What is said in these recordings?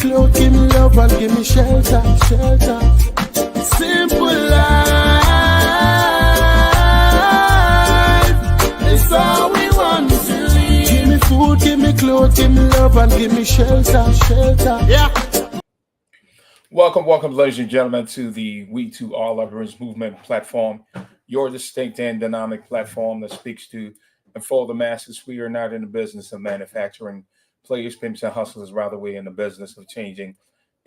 clothes, give me love, and give me shelter, shelter. Simple life, it's all we want to live. Give me food, give me clothes, give me love, and give me shelter, shelter. Yeah. Welcome, ladies and gentlemen, to the We to All Utterance Movement platform, your distinct and dynamic platform that speaks to and for the masses. We are not in the business of manufacturing players, pimps, and hustlers. Rather, we're in the business of changing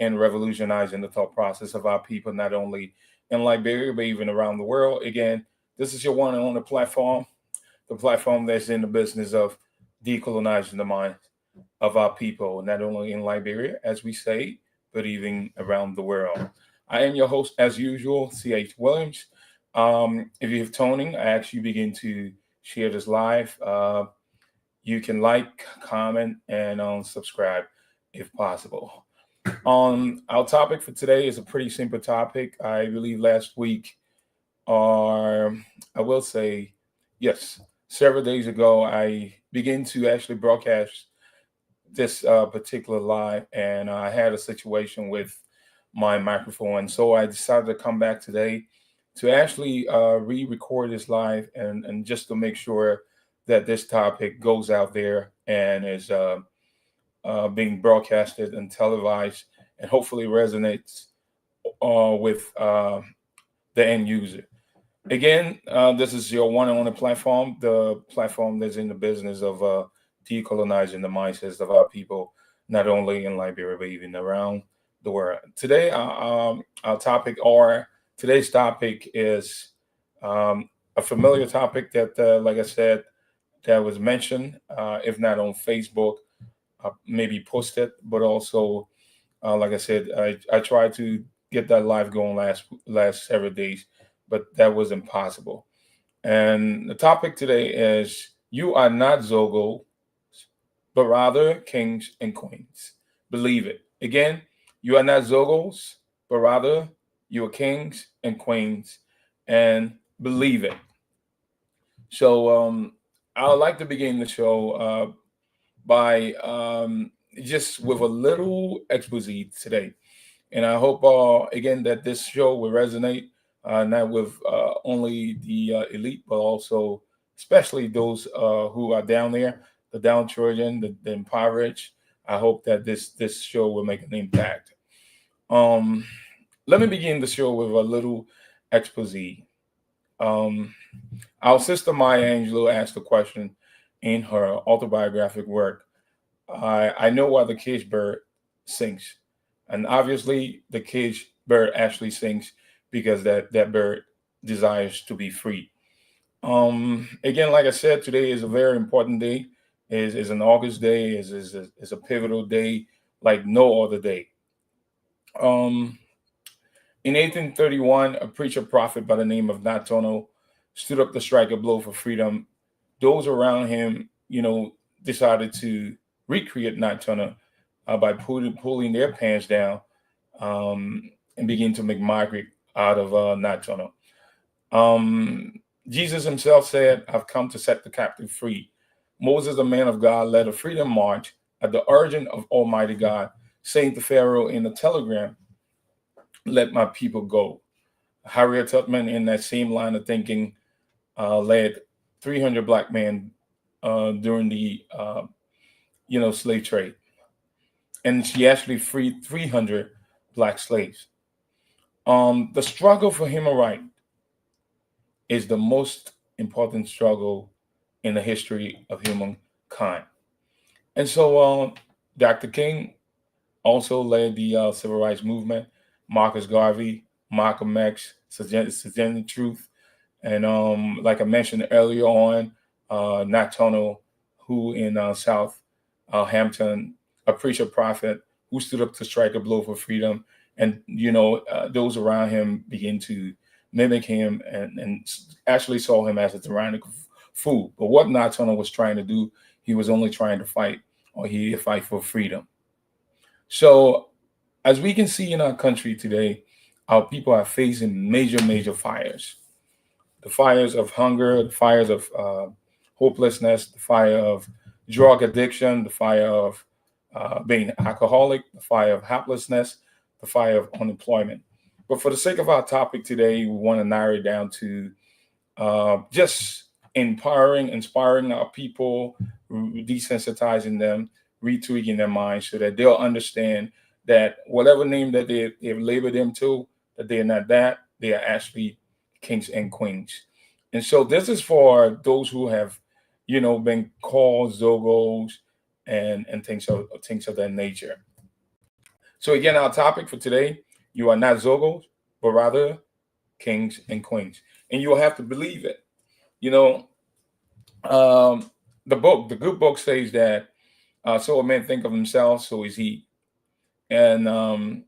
and revolutionizing the thought process of our people, not only in Liberia, but even around the world. Again, this is your one and only platform, the platform that's in the business of decolonizing the mind of our people, not only in Liberia, as we say, but even around the world. I am your host, as usual, C.H. Williams. If you have toning, I ask you begin to share this live. You can like, comment, and subscribe if possible. Our topic for today is a pretty simple topic. I believe last week, or I will say, yes, several days ago, I began to actually broadcast this particular live, and I had a situation with my microphone. So I decided to come back today to actually re-record this live and just to make sure that this topic goes out there and is being broadcasted and televised and hopefully resonates with the end user. Again, this is your one and only platform, the platform that's in the business of decolonizing the mindsets of our people, not only in Liberia, but even around the world. Today, our topic, or today's topic, is a familiar topic that, like I said, that was mentioned, if not on Facebook, maybe posted, but also, like I said, I tried to get that live going last several days, but that was impossible. And the topic today is: you are not Zogo, but rather kings and queens. Believe it. Again, you are not Zogos, but rather you are kings and queens, and believe it. So I would like to begin the show by just with a little expose today. And I hope, again, that this show will resonate, not with only the elite, but also especially those who are down there, the downtrodden, the impoverished. I hope that this show will make an impact. Um, Let me begin the show with a little expose. Um, our sister Maya Angelou asked a question in her autobiographic work. I know why the caged bird sings, and obviously the caged bird actually sings because that bird desires to be free. Again, like I said, today is a very important day. Is an August day. Is a pivotal day like no other day. Um, in 1831, a preacher prophet by the name of Natono stood up to strike a blow for freedom. Those around him, decided to recreate Natono by pulling their pants down and begin to make mockery out of Natono. Jesus himself said, "I've come to set the captive free." Moses, a man of God, led a freedom march at the urging of Almighty God, saying to Pharaoh in a telegram, "Let my people go." Harriet Tubman, in that same line of thinking, led 300 black men during the slave trade, and she actually freed 300 black slaves. The struggle for human right is the most important struggle in the history of humankind. And so Dr. King also led the civil rights movement. Marcus Garvey, Malcolm X, Sustained Truth, and like I mentioned earlier on, Nat Turner, who in South Hampton, a preacher prophet who stood up to strike a blow for freedom, and those around him began to mimic him and actually saw him as a tyrannical fool. But what Nat Turner was trying to do, he was only trying to fight, or he did fight for freedom. So, as we can see in our country today, our people are facing major fires. The fires of hunger, the fires of hopelessness, the fire of drug addiction, the fire of being alcoholic, the fire of helplessness, the fire of unemployment. But for the sake of our topic today, we want to narrow it down to just empowering, inspiring our people, desensitizing them, retweaking their minds so that they'll understand that whatever name that they've labeled them to, that they're not that, they are actually kings and queens. And so this is for those who have, been called Zogos and things of that nature. So again, our topic for today, you are not Zogos, but rather kings and queens. And you'll have to believe it. You know, the good book says that so a man think of himself, so is he. And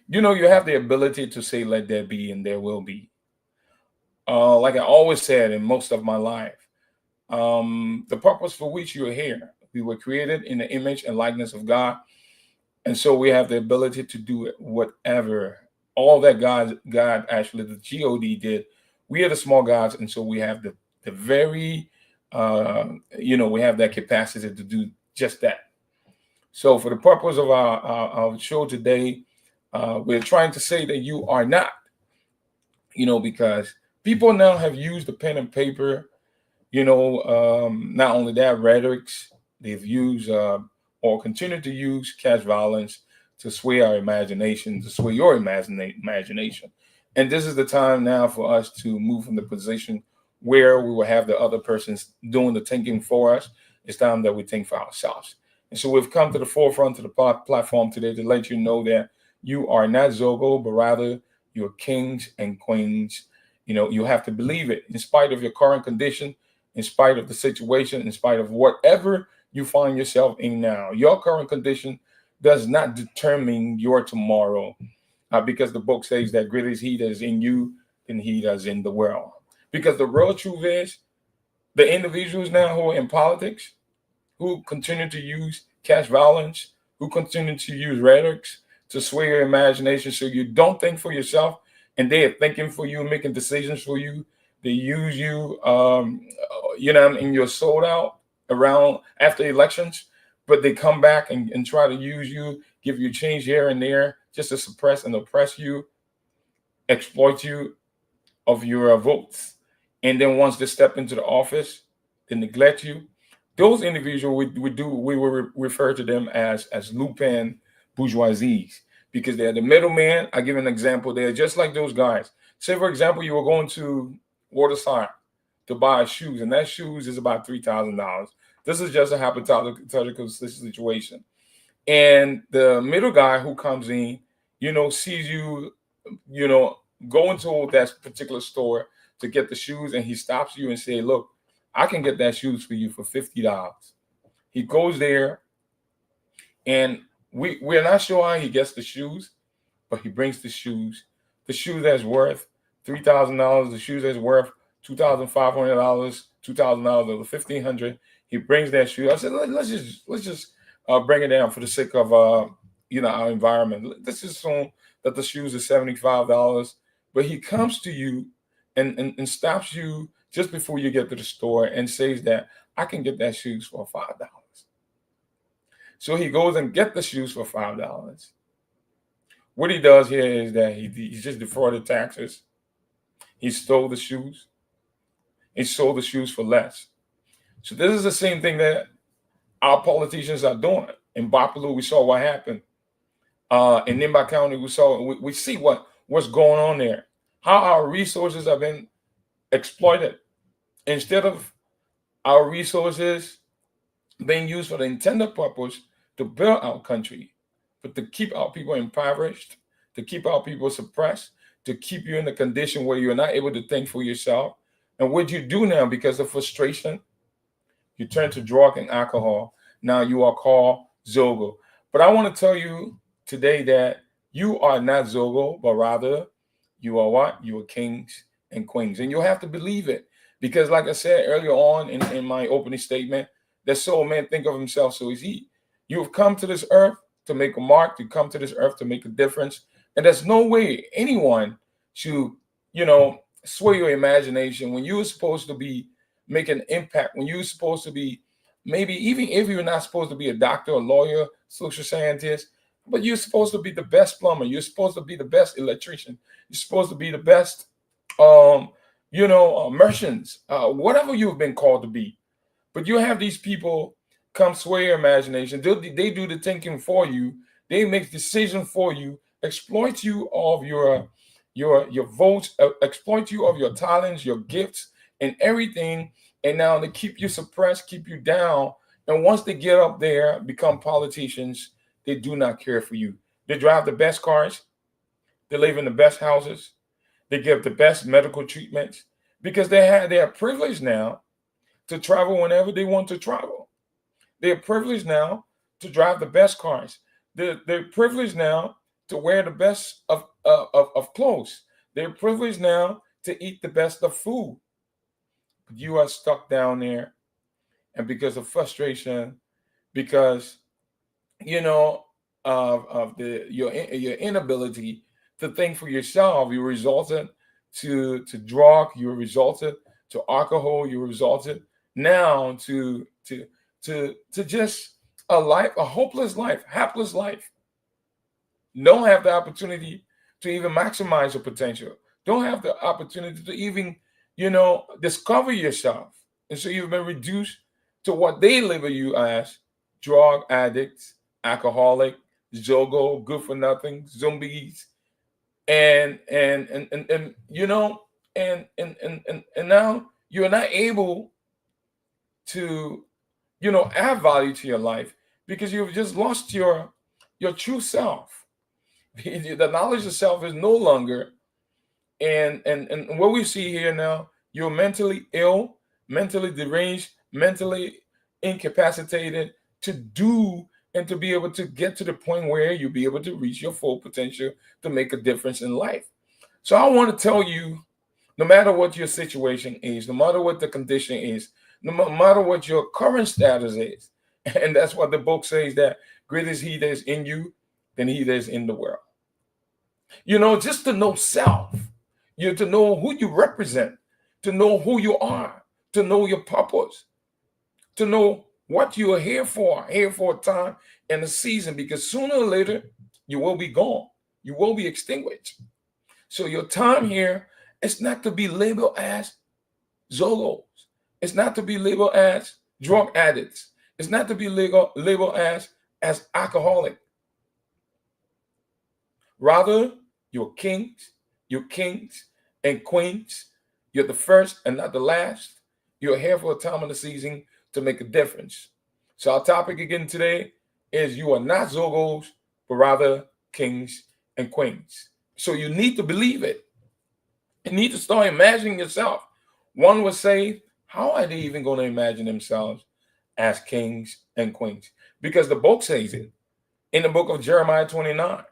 you have the ability to say let there be and there will be. Like I always said in most of my life, the purpose for which you are here. We were created in the image and likeness of God. And so we have the ability to do whatever, all that God actually, the God did. We are the small gods. And so we have the very, we have that capacity to do just that. So for the purpose of our show today, we're trying to say that you are not, because people now have used the pen and paper, not only that, rhetorics, they've used or continue to use cash violence to sway our imagination, to sway your imagination. And this is the time now for us to move from the position where we will have the other persons doing the thinking for us. It's time that we think for ourselves. And so we've come to the forefront of the platform today to let you know that you are not Zogo, but rather you're kings and queens. You have to believe it in spite of your current condition, in spite of the situation, in spite of whatever you find yourself in now. Your current condition does not determine your tomorrow, because the book says that greater is he that is in you than he that is in the world. Because the real truth is, the individuals now who are in politics, who continue to use cash violence, who continue to use rhetorics to sway your imagination so you don't think for yourself, and they are thinking for you, making decisions for you. They use you, and you're sold out around after elections, but they come back and try to use you, give you change here and there just to suppress and oppress you, exploit you of your votes. And then once they step into the office, they neglect you. Those individuals, we will refer to them as Lupin bourgeoisies, because they're the middleman. I give an example. They're just like those guys. Say, for example, you were going to Waterside to buy shoes, and that shoes is about $3,000. This is just a hypothetical situation. And the middle guy who comes in, sees you, go into that particular store to get the shoes, and he stops you and say, look, I can get that shoes for you for $50. He goes there, and we're not sure how he gets the shoes, but he brings the shoes. The shoe that's worth $3,000, the shoes that's worth $2,500, $2,000 over $1,500. He brings that shoe. I said, let's just bring it down for the sake of our environment. Let's assume that the shoes are $75, but he comes to you and stops you just before you get to the store and says that I can get that shoes for $5. So he goes and get the shoes for $5. What he does here is that he just defrauded taxes. He stole the shoes. He sold the shoes for less. So this is the same thing that our politicians are doing. In Bapaloo, we saw what happened. In Nimba County, we see what's going on there. How our resources have been exploited. Instead of our resources being used for the intended purpose to build our country, but to keep our people impoverished, to keep our people suppressed, to keep you in a condition where you're not able to think for yourself. And what you do now, because of frustration, you turn to drug and alcohol. Now you are called Zogo. But I want to tell you today that you are not Zogo, but rather you are what? You are kings and queens. And you'll have to believe it. Because like I said earlier on in my opening statement, that so a man think of himself, so is he. You have come to this earth to make a mark. You come to this earth to make a difference. And there's no way anyone should, sway your imagination when you're supposed to be making an impact, when you're supposed to be maybe even if you're not supposed to be a doctor, a lawyer, social scientist, but you're supposed to be the best plumber. You're supposed to be the best electrician. You're supposed to be the best, um, merchants, whatever you've been called to be. But you have these people come sway your imagination. They do the thinking for you. They make decisions for you, exploit you of your votes, exploit you of your talents, your gifts, and everything. And now they keep you suppressed, keep you down. And once they get up there, become politicians, they do not care for you. They drive the best cars. They live in the best houses. They give the best medical treatments because they are privileged now to travel whenever they want to travel. They're privileged now to drive the best cars. They're privileged now to wear the best of clothes. They're privileged now to eat the best of food. But you are stuck down there, and because of frustration, because of your inability to think for yourself, you resulted to drug, you resulted to alcohol, you resulted now to just a hopeless life, hapless life. Don't have the opportunity to even maximize your potential. Don't have the opportunity to even, discover yourself. And so you've been reduced to what they label you as: drug addicts, alcoholic, Zogo, good for nothing, zombies, and and now you're not able to add value to your life because you've just lost your true self. The knowledge of self is no longer. And what we see here now, you're mentally ill, mentally deranged, mentally incapacitated to do and to be able to get to the point where you'll be able to reach your full potential to make a difference in life. So I want to tell you, no matter what your situation is, no matter what the condition is, no matter what your current status is, and that's what the book says, that greater is he that is in you than he that is in the world. Just to know self, to know who you represent, to know who you are, to know your purpose, to know what you are here for a time and a season, because sooner or later you will be gone, you will be extinguished. So your time here is not to be labeled as Zogos. It's not to be labeled as drug addicts. It's not to be labeled as alcoholic. Rather, you're kings and queens. You're the first and not the last. You're here for a time of the season to make a difference. So our topic again today is: you are not Zogos, but rather kings and queens. So you need to believe it. You need to start imagining yourself. One would say, how are they even going to imagine themselves as kings and queens? Because the book says it in the book of Jeremiah 29.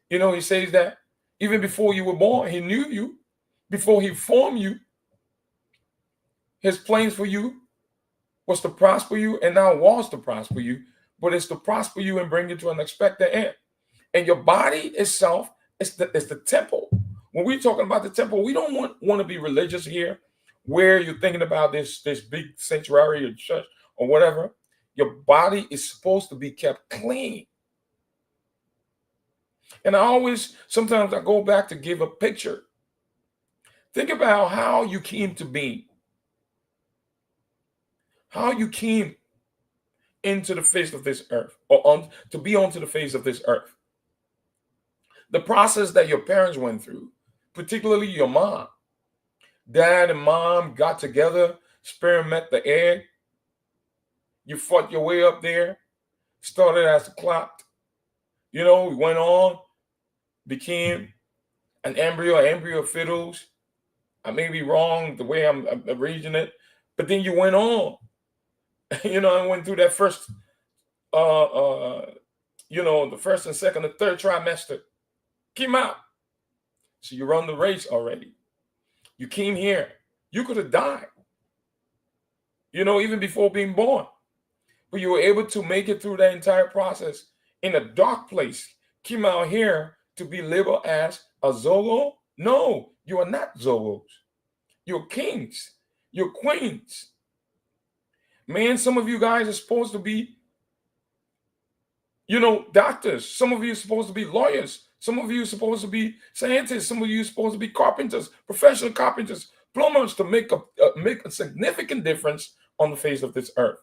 He says that even before you were born, he knew you. Before he formed you, his plans for you was to prosper you, and now was to prosper you, but it's to prosper you and bring you to an expected end. And your body itself is the temple. When we're talking about the temple, we don't want to be religious here, where you're thinking about this big sanctuary or church or whatever. Your body is supposed to be kept clean. And sometimes I go back to give a picture. Think about how you came to be, how you came into the face of this earth, or to be onto the face of this earth. The process that your parents went through, particularly your mom. Dad and mom got together, sperm met the egg. You fought your way up there, started as a clot. We went on, became an embryo fetus. I may be wrong the way I'm arranging it, but then you went on. I went through that first, the first and second and third trimester. Came out. So you run the race already. You came here. You could have died, even before being born. But you were able to make it through that entire process in a dark place. Came out here to be labeled as a Zogo? No, you are not Zogos. You're kings. You're queens. Man, some of you guys are supposed to be, doctors. Some of you are supposed to be lawyers. Some of you are supposed to be scientists. Some of you are supposed to be carpenters, professional carpenters, plumbers, to make a significant difference on the face of this earth.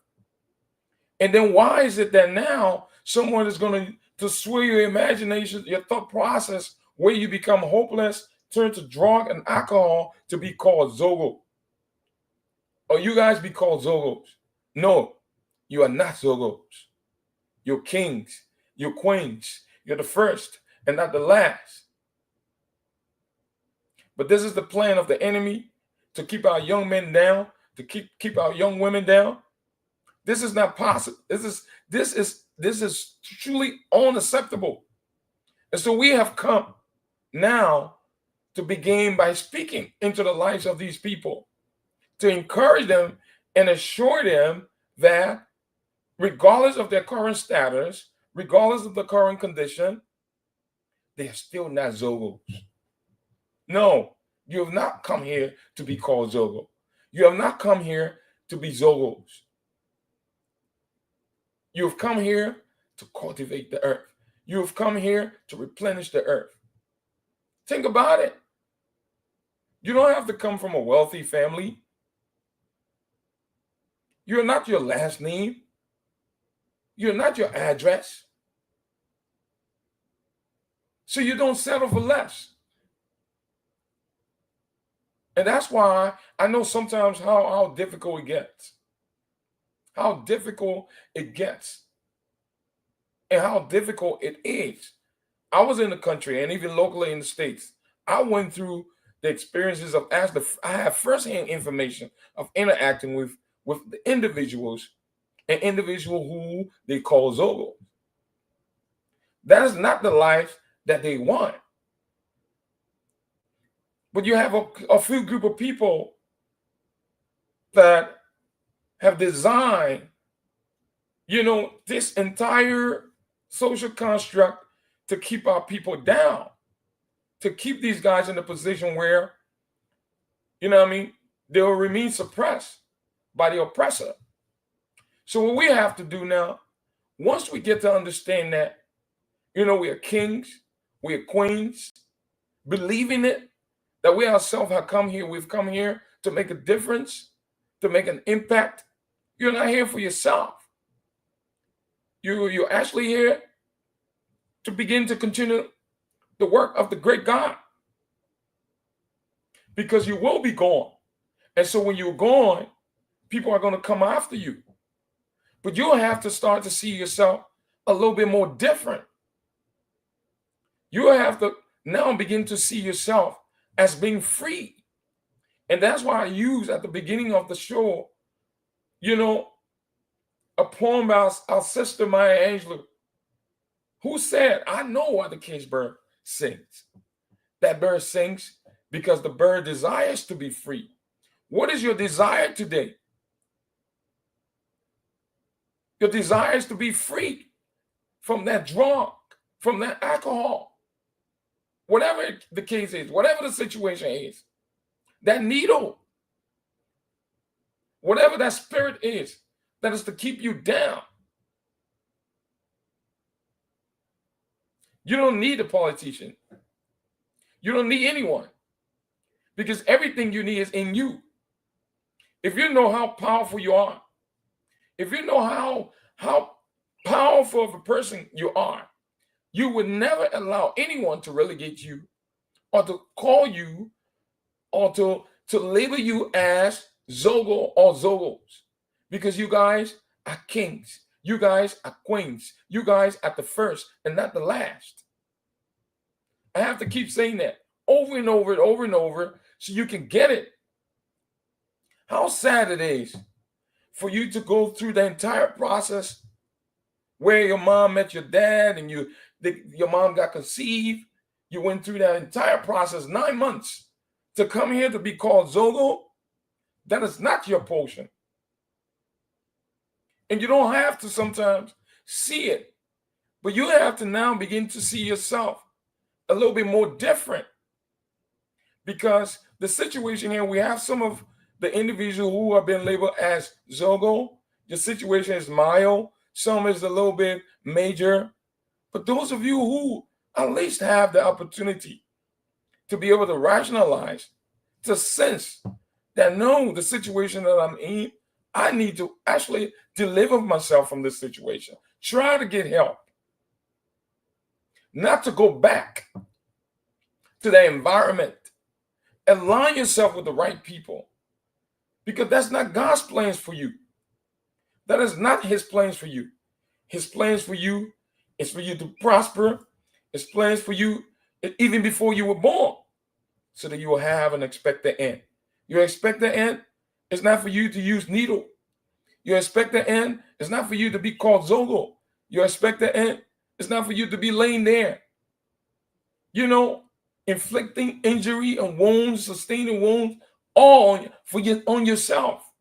And then why is it that now someone is going to sway your imagination, your thought process, where you become hopeless, turn to drug and alcohol to be called Zogo? Or you guys be called Zogos? No, you are not Zogos. You're kings, you're queens, you're the first and not the last. But this is the plan of the enemy, to keep our young men down, to keep our young women down. This is not possible. This is truly unacceptable. And so we have come now to begin by speaking into the lives of these people, to encourage them and assure them that regardless of their current status, regardless of the current condition, they are still not Zogos. No, you have not come here to be called Zogo. You have not come here to be Zogos. You have come here to cultivate the earth. You have come here to replenish the earth. Think about it. You don't have to come from a wealthy family. You're not your last name. You're not your address. So you don't settle for less. And that's why I know sometimes how difficult it gets. How difficult it gets. And how difficult it is. I was in the country and even locally in the States. I went through the experiences of, I have firsthand information of interacting with the individuals, an individual who they call Zogo. That is not the life that they want. But you have a few group of people that have designed, this entire social construct to keep our people down, to keep these guys in a position where, they will remain suppressed by the oppressor. So what we have to do now, once we get to understand that, we are kings, we are queens, believing it, that we ourselves have come here, we've come here to make a difference, to make an impact. You're not here for yourself. You're actually here to begin to continue the work of the great God. Because you will be gone. And so when you're gone, people are going to come after you. But you'll have to start to see yourself a little bit more different. You'll have to now begin to see yourself as being free. And that's why I use at the beginning of the show, a poem by our sister Maya Angelou, who said, I know why the caged bird sings. That bird sings because the bird desires to be free. What is your desire today? Your desire is to be free from that drug, from that alcohol, whatever the case is, whatever the situation is, that needle, whatever that spirit is that is to keep you down. You don't need a politician. You don't need anyone, because everything you need is in you. If you know how powerful you are, if you know how powerful of a person you are, you would never allow anyone to relegate you or to call you or to label you as Zogo or Zogos, because you guys are kings. You guys are queens. You guys are the first and not the last. I have to keep saying that over and over and over and over so you can get it. How sad it is for you to go through the entire process where your mom met your dad and your mom got conceived. You went through that entire process, 9 months, to come here to be called Zogo. That is not your portion. And you don't have to sometimes see it, but you have to now begin to see yourself a little bit more different. Because the situation here, we have some of the individuals who have been labeled as Zogo, Your situation is mild, some is a little bit major. But those of you who at least have the opportunity to be able to rationalize, to sense that no, the situation that I'm in, I need to actually deliver myself from this situation. Try to get help. Not to go back to that environment. Align yourself with the right people. Because that's not God's plans for you. That is not his plans for you. His plans for you is for you to prosper. His plans for you even before you were born, so that you will have an expected end. Your expected end is not for you to use needle. Your expected end is not for you to be called Zogo. Your expected end is not for you to be laying there, inflicting injury and wounds, sustaining wounds, all on yourself,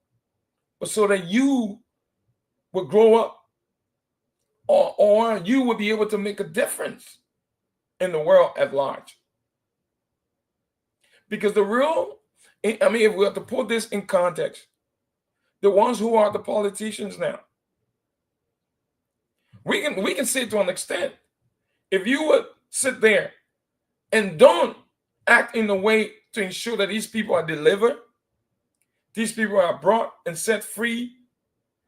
but so that you will grow up, or you will be able to make a difference in the world at large. Because if we have to put this in context, the ones who are the politicians now, we can say to an extent, if you would sit there and don't act in a way to ensure that these people are delivered, these people are brought and set free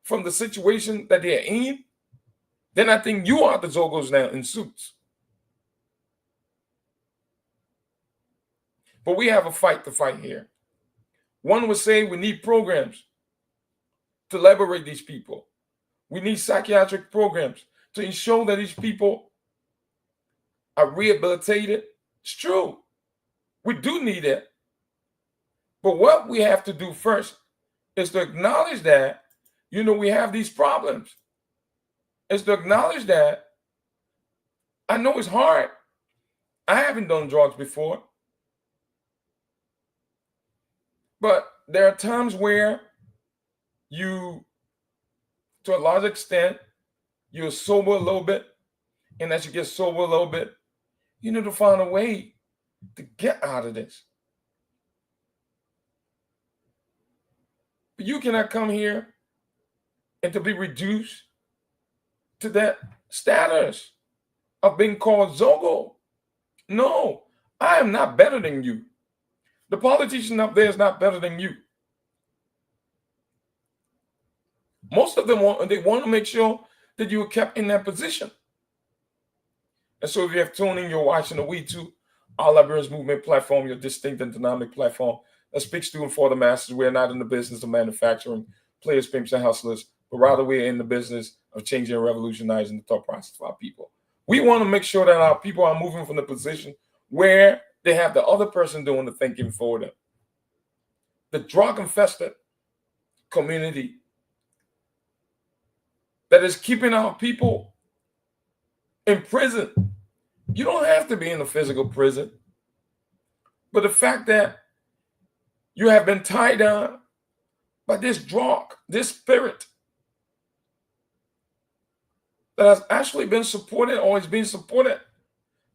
from the situation that they're in, then I think you are the Zogos now in suits. But we have a fight to fight here. One would say we need programs to liberate these people. We need psychiatric programs to ensure that these people are rehabilitated. It's true. We do need it. But what we have to do first is to acknowledge that, we have these problems. Is to acknowledge that I know it's hard. I haven't done drugs before. But there are times where you, to a large extent, you're sober a little bit. And as you get sober a little bit, you need to find a way to get out of this. But you cannot come here and to be reduced to that status of being called Zogo. No, I am not better than you. The politician up there is not better than you. Most of them want to make sure that you are kept in that position. And so if you have tuned in, you're watching the We Too All Liberians Movement platform, your distinct and dynamic platform that speaks to and for the masses. We're not in the business of manufacturing players, pimps, and hustlers, but rather we're in the business of changing and revolutionizing the thought process of our people. We want to make sure that our people are moving from the position where they have the other person doing the thinking for them. The drug-infested community that is keeping our people in prison. You don't have to be in a physical prison. But the fact that you have been tied down by this drug, this spirit that has actually been supported or is being supported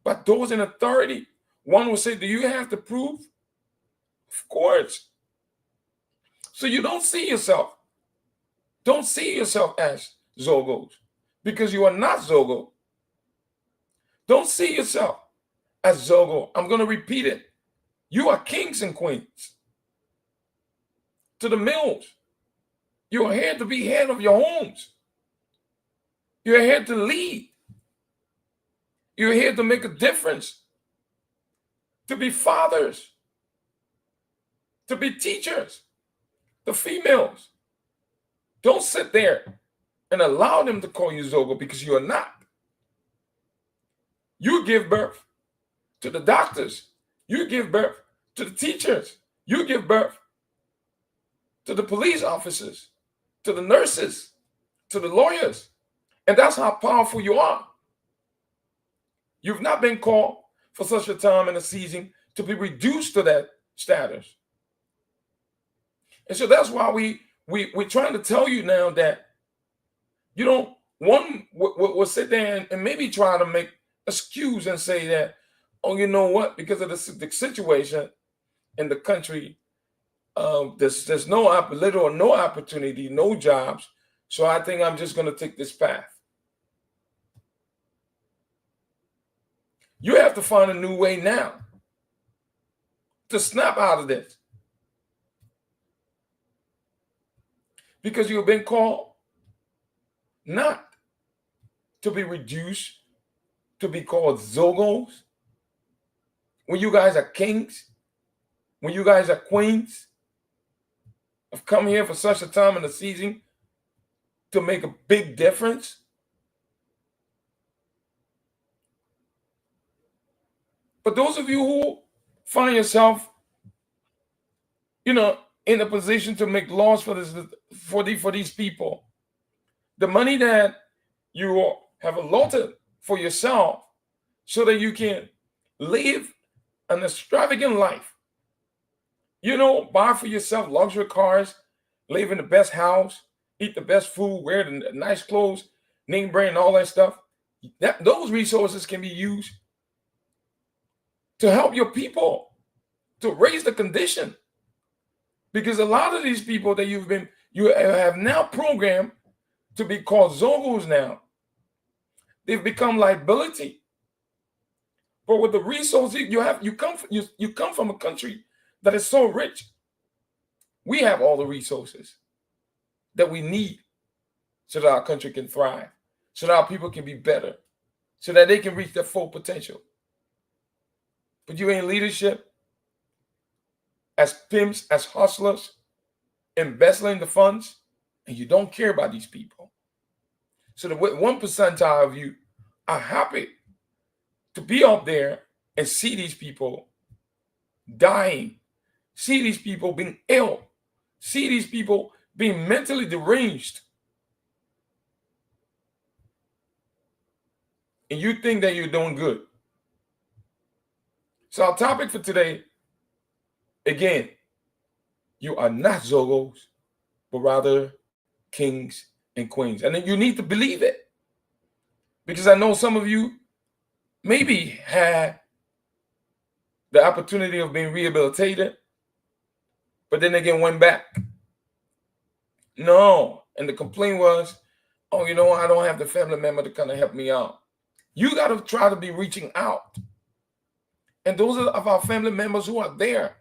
by those in authority. One will say, do you have to prove? Of course. So you don't see yourself. Don't see yourself as Zogos, because you are not Zogo. Don't see yourself as Zogo. I'm going to repeat it. You are kings and queens. To the mills. You are here to be head of your homes. You're here to lead. You're here to make a difference. To be fathers. To be teachers. The females. Don't sit there and allow them to call you Zogo, because you are not. You give birth to the doctors. You give birth to the teachers. You give birth to the police officers, to the nurses, to the lawyers. And that's how powerful you are. You've not been called for such a time and a season to be reduced to that status. And so that's why we're trying to tell you now that you don't, one will sit there and maybe try to make excuse and say that, oh, you know what, because of the situation in the country, there's little or no opportunity, no jobs. So I think I'm just going to take this path. You have to find a new way now to snap out of this. Because you've been called not to be reduced to be called Zogos. When you guys are kings, when you guys are queens, have come here for such a time in the season to make a big difference. But those of you who find yourself, in a position to make laws for these people, the money that you have allotted for yourself so that you can live an extravagant life, buy for yourself luxury cars, live in the best house, eat the best food, wear the nice clothes, name brand, all that stuff. Those resources can be used to help your people, to raise the condition. Because a lot of these people that you have now programmed to be called Zogos now, they've become liability. But with the resources you come from a country that is so rich. We have all the resources that we need so that our country can thrive, so that our people can be better, so that they can reach their full potential. But you ain't leadership, as pimps, as hustlers, embezzling the funds, and you don't care about these people. So the 1% of you are happy to be up there and see these people dying, see these people being ill, see these people being mentally deranged. And you think that you're doing good. So our topic for today, again, you are not Zogos, but rather kings and queens. And then you need to believe it. Because I know some of you maybe had the opportunity of being rehabilitated, but then again went back. No. And the complaint was, I don't have the family member to kind of help me out. You got to try to be reaching out. And those of our family members who are there,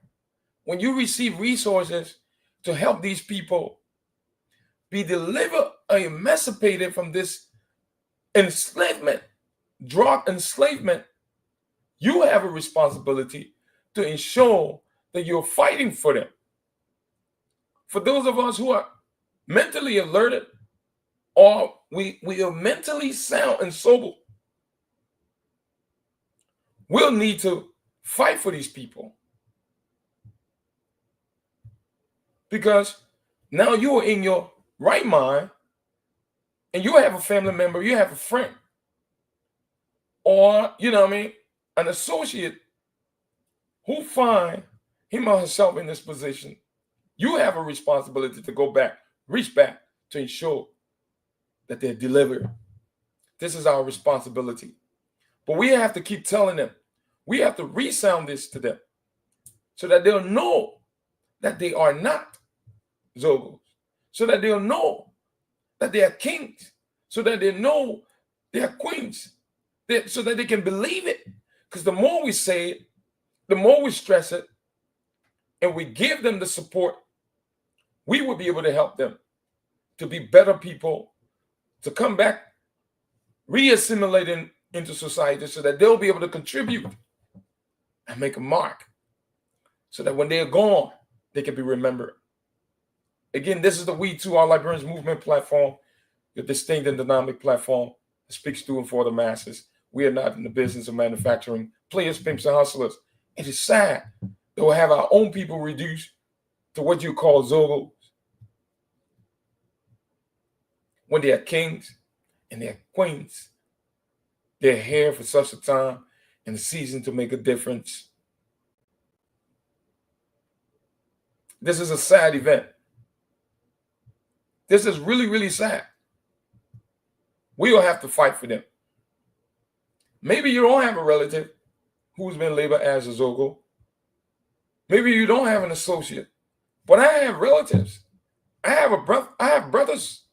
when you receive resources to help these people be delivered or emancipated from this enslavement, drug enslavement, you have a responsibility to ensure that you're fighting for them. For those of us who are mentally alerted, or we are mentally sound and sober, we'll need to fight for these people. Because now you are in your right mind and you have a family member, you have a friend, or, an associate who find him or herself in this position. You have a responsibility to go back, reach back to ensure that they're delivered. This is our responsibility. But we have to keep telling them. We have to resound this to them so that they'll know that they are not Zogos, so that they'll know that they are kings, so that they know they are queens, so that they can believe it. Because the more we say it, the more we stress it, and we give them the support, we will be able to help them to be better people, to come back, re-assimilating into society so that they'll be able to contribute and make a mark so that when they're gone, they can be remembered. Again, this is the We Too All Librarians Movement platform, your distinct and dynamic platform that speaks to and for the masses. We are not in the business of manufacturing players, pimps, and hustlers. It is sad that we'll have our own people reduced to what you call Zogos when they are kings and they are queens. They're here for such a time and a season to make a difference. This is a sad event. This is really, really sad. We will have to fight for them. Maybe you don't have a relative who's been labeled as a Zogo. Maybe you don't have an associate. But I have relatives. I have brothers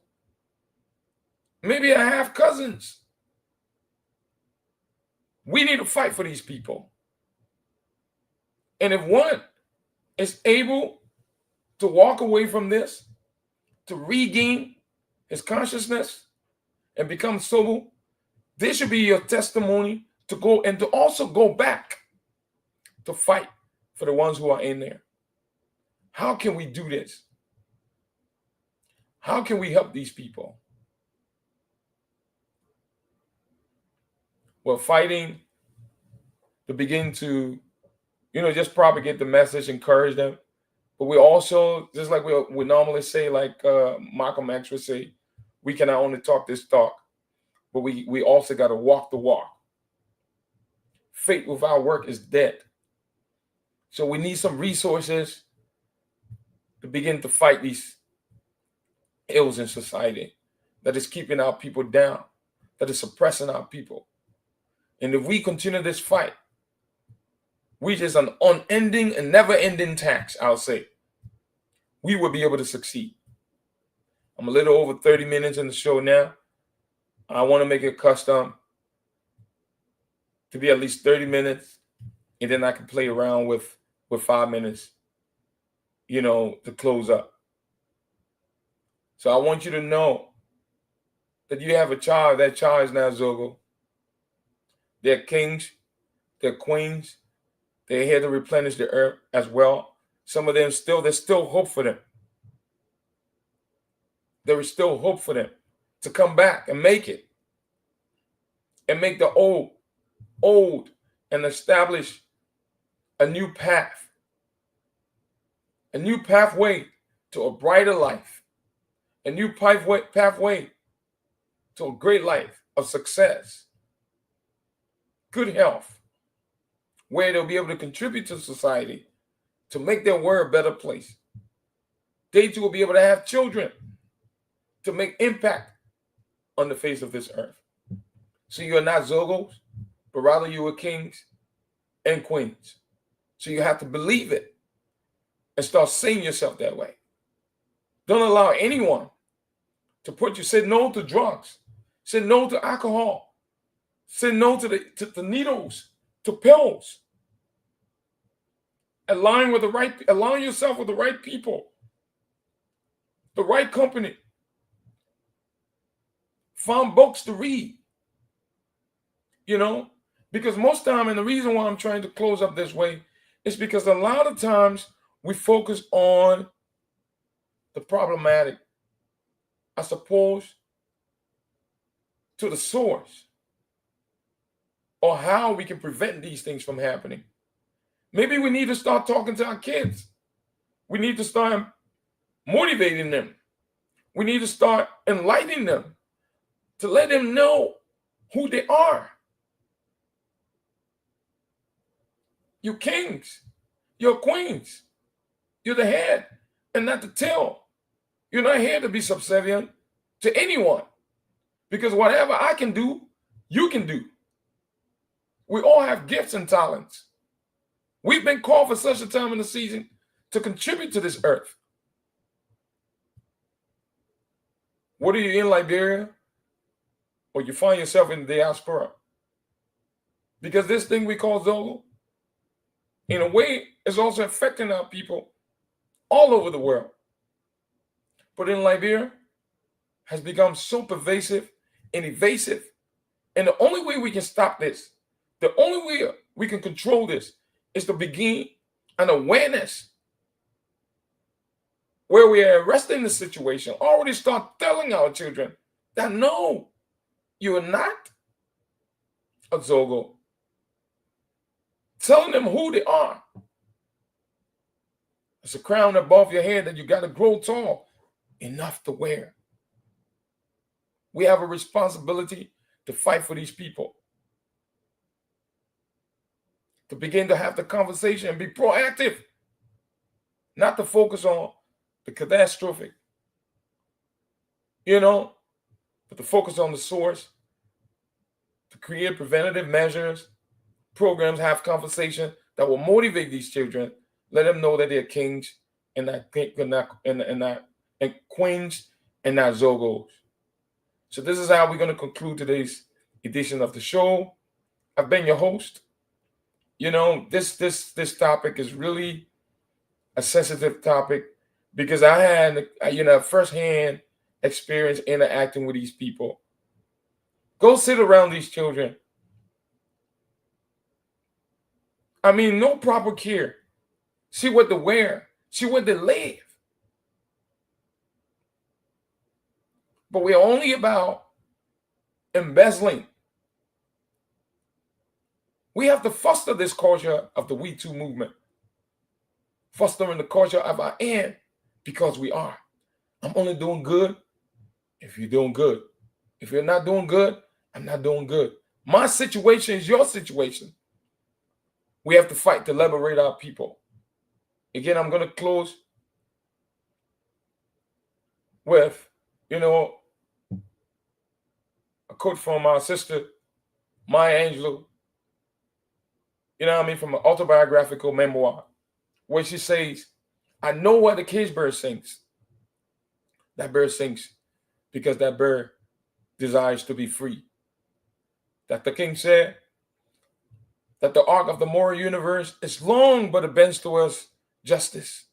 Maybe I have cousins. We need to fight for these people. And if one is able to walk away from this, to regain his consciousness and become sober, this should be your testimony to go and to also go back to fight for the ones who are in there. How can we do this? How can we help these people? Well, fighting to begin to, just propagate the message, encourage them. But we also, just like we normally say, like Malcolm X would say, we cannot only talk this talk, but we also got to walk the walk. Faith without work is dead. So we need some resources to begin to fight these ills in society that is keeping our people down, that is suppressing our people. And if we continue this fight, which is an unending and never-ending tax, I'll say, we will be able to succeed. I'm a little over 30 minutes in the show now. I want to make it custom to be at least 30 minutes, and then I can play around with 5 minutes, to close up. So I want you to know that you have a child. That child is now Zogo. They're kings, they're queens. They're here to replenish the earth as well. Some of them there's still hope for them. There is still hope for them to come back and make it. And make the old and establish a new path. A new pathway to a brighter life. A new pathway to a great life of success. Good health. Where they'll be able to contribute to society to make their world a better place. They too will be able to have children to make impact on the face of this earth. So you're not Zogos, but rather you are kings and queens. So you have to believe it and start seeing yourself that way. Don't allow anyone to put you, say no to drugs, say no to alcohol, say no to the needles, to pills. Align yourself with the right people, the right company. Find books to read. Because most time, and the reason why I'm trying to close up this way is because a lot of times we focus on the problematic, I suppose, to the source, or how we can prevent these things from happening. Maybe we need to start talking to our kids. We need to start motivating them. We need to start enlightening them to let them know who they are. You're kings. You're queens. You're the head and not the tail. You're not here to be subservient to anyone. Because whatever I can do, you can do. We all have gifts and talents. We've been called for such a time in the season to contribute to this earth. Whether you're in Liberia or you find yourself in the diaspora. Because this thing we call Zogo, in a way, is also affecting our people all over the world. But in Liberia, has become so pervasive and evasive. And the only way we can stop this, the only way we can control this, is to begin an awareness where we are arresting the situation. Already start telling our children that no, you are not a Zogo. Telling them who they are. It's a crown above your head that you got to grow tall enough to wear. We have a responsibility to fight for these people. To begin to have the conversation and be proactive. Not to focus on the catastrophic. But to focus on the source. To create preventative measures. Programs, have conversation that will motivate these children. Let them know that they're kings and queens and not Zogos. So this is how we're going to conclude today's edition of the show. I've been your host. You know, this topic is really a sensitive topic because I had, firsthand experience interacting with these people. Go sit around these children. I mean, no proper care. See what they wear. See where they live. But we're only about embezzling. We have to foster this culture of the We Too movement. Fostering the culture of our end because we are. I'm only doing good if you're doing good. If you're not doing good, I'm not doing good. My situation is your situation. We have to fight to liberate our people. Again, I'm going to close with, a quote from our sister, Maya Angelou, from an autobiographical memoir, where she says, I know why the cage bird sings. That bird sings because that bird desires to be free. Dr. King said that the arc of the moral universe is long, but it bends towards justice.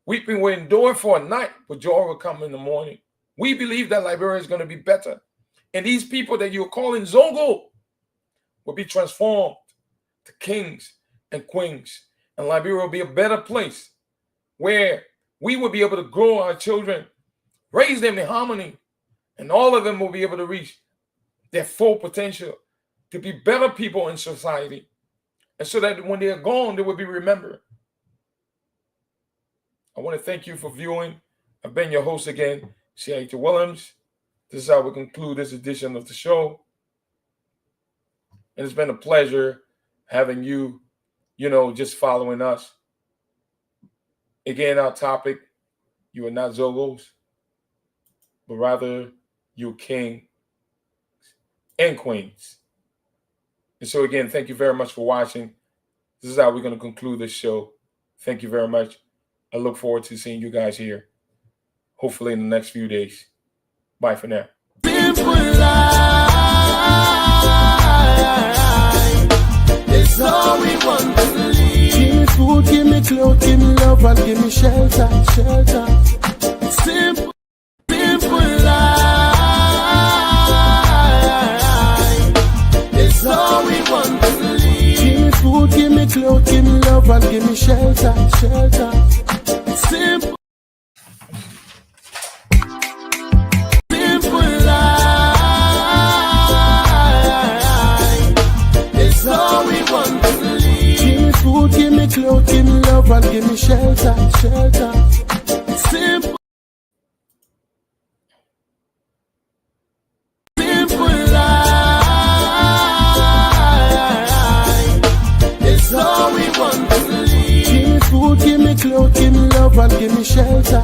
Weeping will endure for a night, but joy will come in the morning. We believe that Liberia is going to be better. And these people that you're calling Zogos will be transformed to kings and queens. And Liberia will be a better place where we will be able to grow our children, raise them in harmony, and all of them will be able to reach their full potential to be better people in society. And so that when they are gone, they will be remembered. I want to thank you for viewing. I've been your host again, C.H. Williams. This is how we conclude this edition of the show. And it's been a pleasure having you, just following us. Again, our topic, you are not Zogos, but rather you're king and queens. And so again, thank you very much for watching. This is how we're going to conclude this show. Thank you very much. I look forward to seeing you guys here, hopefully in the next few days. Bye for now. Simple life, it's all we want to live. Give me food, give me clothes, give me love, and give me shelter. Simple life, it's all we want to live. Give me food, give me clothes, give me love, and give me shelter. Simple life, it's all we want to live. Give me food, give me clothes, give me love, and give me shelter. Simple life, it's all we want to live. Give me food, give me clothes, give me love, and give me shelter.